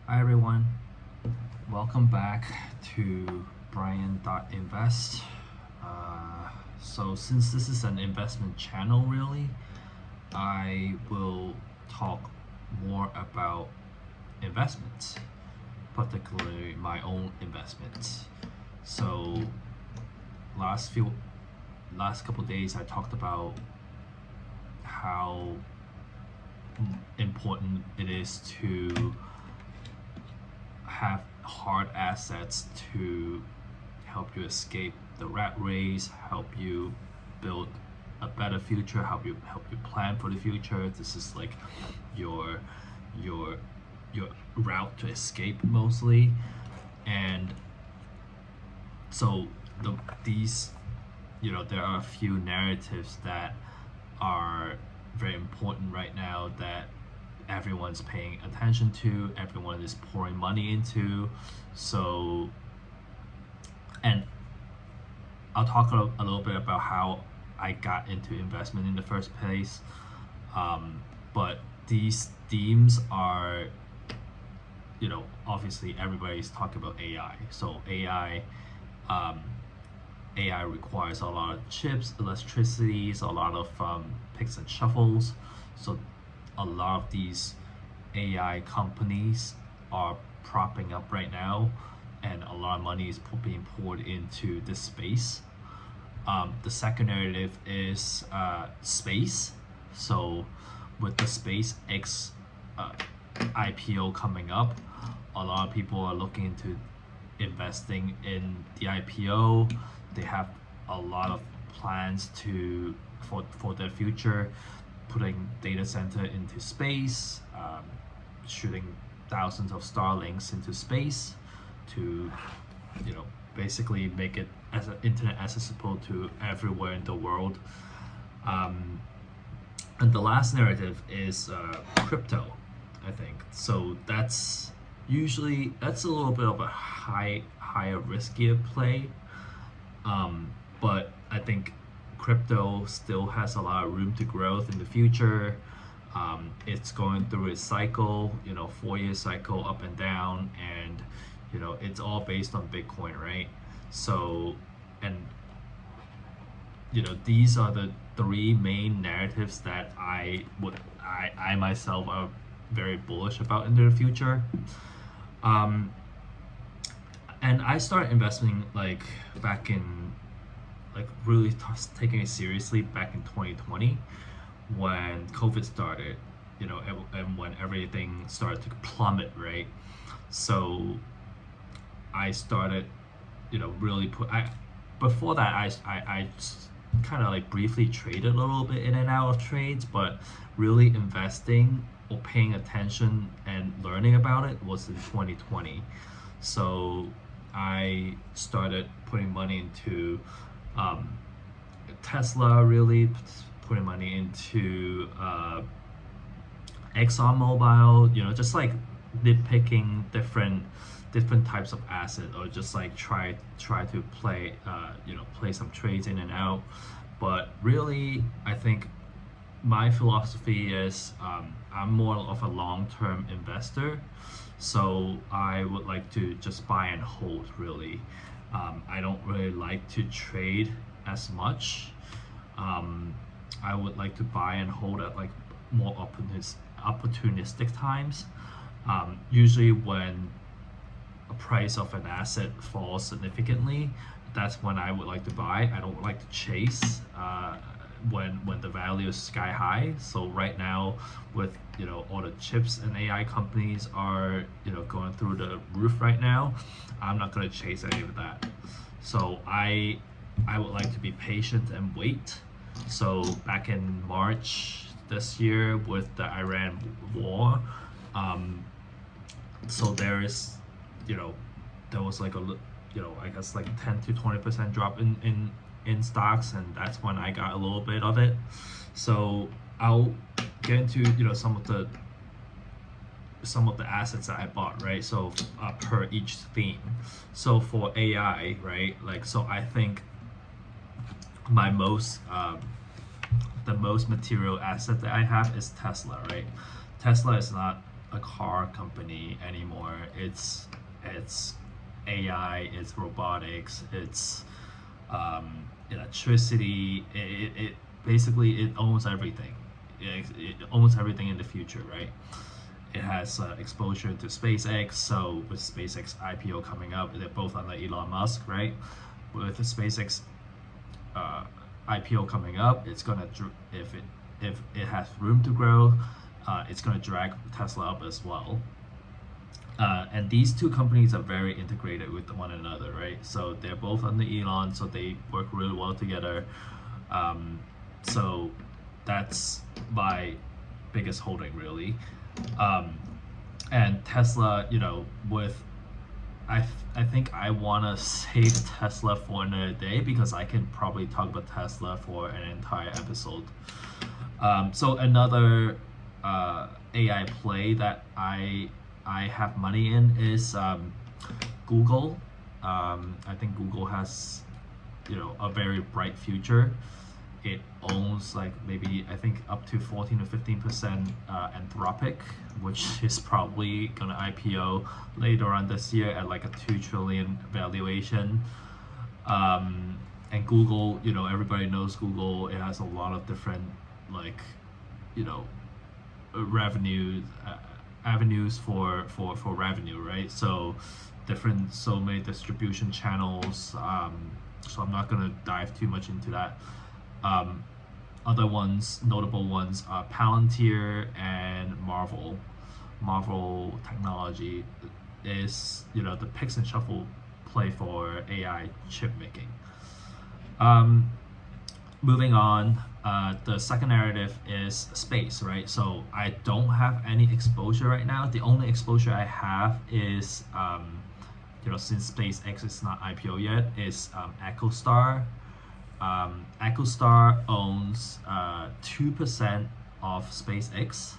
Hi everyone, welcome back to Brian.invest. So since this is an investment channel really, I will talk more about investments, particularly my own investments. So last couple days I talked about how important it is to have hard assets to help you escape the rat race, help you build a better future, help you plan for the future. This is like your your your route to escape mostly. And so these there are a few narratives that are very important right now that everyone's paying attention to, everyone is pouring money into. So, and I'll talk a little bit about how I got into investment in the first place. But these themes are, obviously everybody's talking about AI. So AI requires a lot of chips, electricity, a lot of picks and shuffles. So a lot of these AI companies are propping up right now, and a lot of money is being poured into this space. The second narrative is space. So with the SpaceX IPO coming up, a lot of people are looking into investing in the IPO. They have a lot of plans for their future, putting data center into space, shooting thousands of Starlinks into space to, basically make it as an internet accessible to everywhere in the world. And the last narrative is crypto, I think. So that's a little bit of a higher riskier play. But I think crypto still has a lot of room to growth in the future. It's going through its cycle, 4-year cycle up and down, and it's all based on Bitcoin, right? So, and these are the three main narratives that I myself are very bullish about into the future. And I started investing back in really taking it seriously back in 2020 when COVID started, and when everything started to plummet, right? So I started, really before that I kind of briefly traded a little bit in and out of trades, but really investing or paying attention and learning about it was in 2020. So I started putting money into Tesla, really putting money into ExxonMobil, just nitpicking different types of asset, or just try to play some trades in and out. But really, I think my philosophy is I'm more of a long-term investor, so I would like to just buy and hold really. I don't really like to trade as much. I would like to buy and hold at more opportunistic times. Usually when a price of an asset falls significantly, that's when I would like to buy. I don't like to chase when the value is sky high. So right now, with all the chips and AI companies are going through the roof right now, I'm not gonna chase any of that. So I would like to be patient and wait. So back in March this year with the Iran war, so there is, there was I guess 10 to 20% drop in stocks, and that's when I got a little bit of it. So I'll get into some of the assets that I bought, right? So per each theme. So for AI, right? So I think my the most material asset that I have is Tesla, right? Tesla is not a car company anymore. It's AI, it's robotics, it's electricity. It basically it owns everything. It owns everything in the future, right? It has exposure to SpaceX. So with SpaceX IPO coming up, they're both under Elon Musk, right? With the SpaceX IPO coming up, it's gonna if it has room to grow, it's gonna drag Tesla up as well. And these two companies are very integrated with one another, right? So they're both under Elon, so they work really well together. So that's my biggest holding, really. Um, and Tesla, with I think I want to save Tesla for another day because I can probably talk about Tesla for an entire episode. So another AI play that I have money in is Google. I think Google has a very bright future. It owns like maybe I think up to 14 to 15% Anthropic, which is probably gonna IPO later on this year at like a 2 trillion valuation. And Google, everybody knows Google. It has a lot of different like you know revenue avenues for revenue, right? So so many distribution channels. So I'm not gonna dive too much into that. Um, Other ones, notable ones, are Palantir and Marvel. Marvel Technology is the picks and shuffle play for AI chip making. Um, Moving on, the second narrative is space, right? So I don't have any exposure right now. The only exposure I have is, since SpaceX is not IPO yet, is EchoStar. EchoStar owns 2% of SpaceX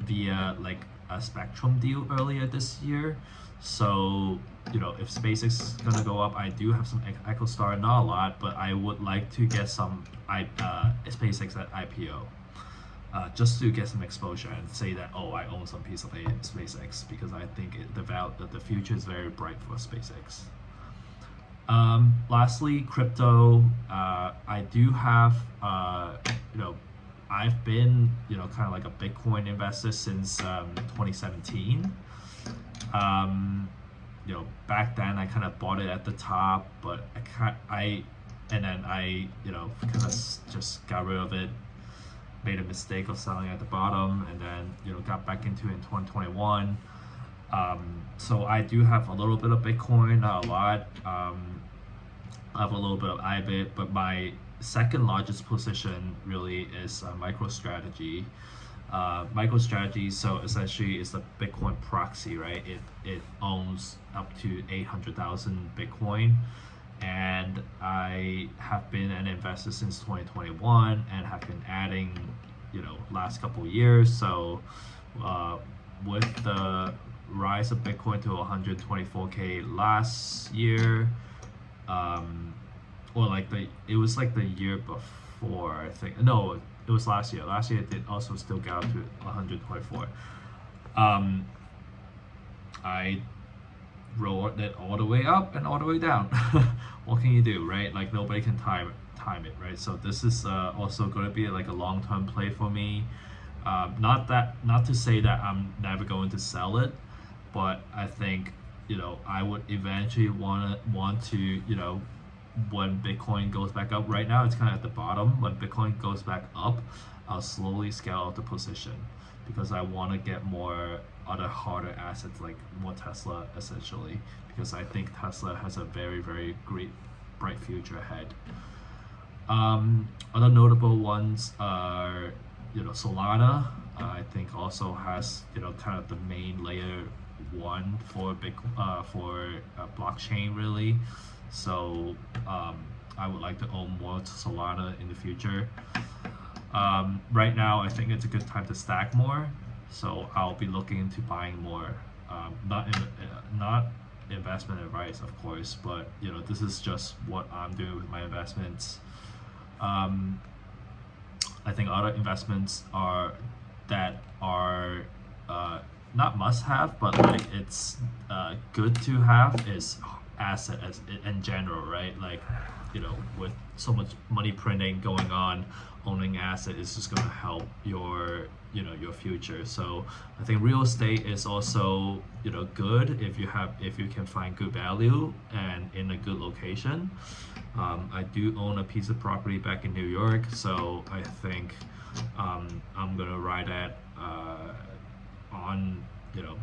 via like a spectrum deal earlier this year. So if SpaceX is gonna go up, I do have some EchoStar, not a lot, but I would like to get some SpaceX at IPO. Just to get some exposure and say that I own some piece of SpaceX because I think the future is very bright for SpaceX. Lastly, crypto. I do have, I've been, kind of like a Bitcoin investor since 2017. Back then I kind of bought it at the top, but and then I, kind of just got rid of it, made a mistake of selling at the bottom, and then, got back into it in 2021. So I do have a little bit of Bitcoin, not a lot. I have a little bit of IBIT, but my second largest position really is MicroStrategy. MicroStrategy, so essentially, is the Bitcoin proxy, right? It owns up to 800,000 Bitcoin, and I have been an investor since 2021 and have been adding, last couple of years. So with the rise of Bitcoin to 124K last year, or like it was like the year before, I think. No, it was last year. Last year it did also still get up to 124. I rode it all the way up and all the way down. What can you do, right? Like nobody can time it, right? So this is also going to be like a long-term play for me. Not to say that I'm never going to sell it, but I think I would eventually want to when Bitcoin goes back up. Right now it's kind of at the bottom. When Bitcoin goes back up, I'll slowly scale out the position because I want to get more other harder assets like more Tesla essentially, because I think Tesla has a very, very great bright future ahead. Other notable ones are Solana. I think also has kind of the main layer one for blockchain really. So I would like to own more Solana in the future. Right now I think it's a good time to stack more, so I'll be looking into buying more. Not investment advice, of course, but this is just what I'm doing with my investments. I think other investments that are not must have, but like it's good to have is asset as in general, right? Like, with so much money printing going on, owning asset is just going to help your future. So I think real estate is also good if you can find good value and in a good location. I do own a piece of property back in New York, so I think I'm gonna ride that on you know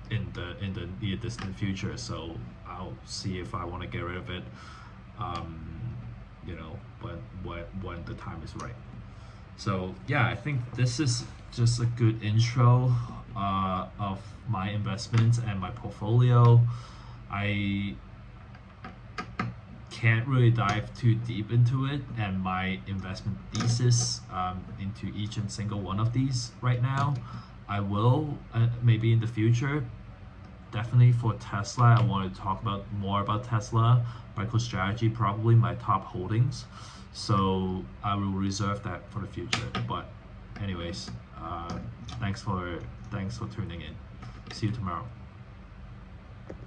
in the near distant future. So I'll see if I want to get rid of it. Um, when the time is right. So yeah, I think this is just a good intro of my investments and my portfolio. I can't really dive too deep into it and my investment thesis into each and single one of these right now. I will maybe in the future. Definitely for Tesla, I want to talk about more about Tesla, MicroStrategy, probably my top holdings. So I will reserve that for the future. But anyways, thanks for tuning in. See you tomorrow.